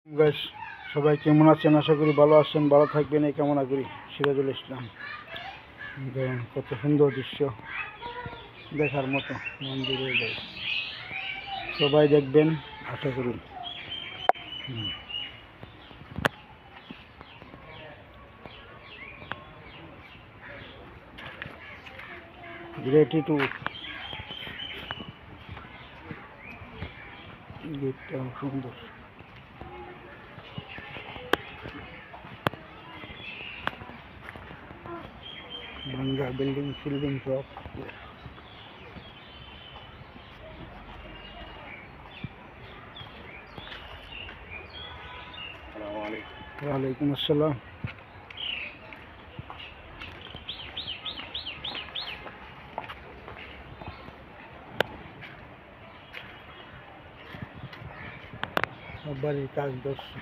Guys, সবাই কেমন আছেন? আশা করি ভালো আছেন, ভালো থাকবেন এই কামনা করি। সিরাজুল ইসলাম। দেখুন কত সুন্দর দৃশ্য, দেখার মতো মন্দিরে গাইস। সবাই দেখবেন আশা করি। গ্রেটিটিউড, গেটটা সুন্দর। ভাঙ্গা বিল্ডিং ফিল্ডিং সব। ওয়ালাইকুম আসসালাম। সব বাড়ির কাজ ধরছে।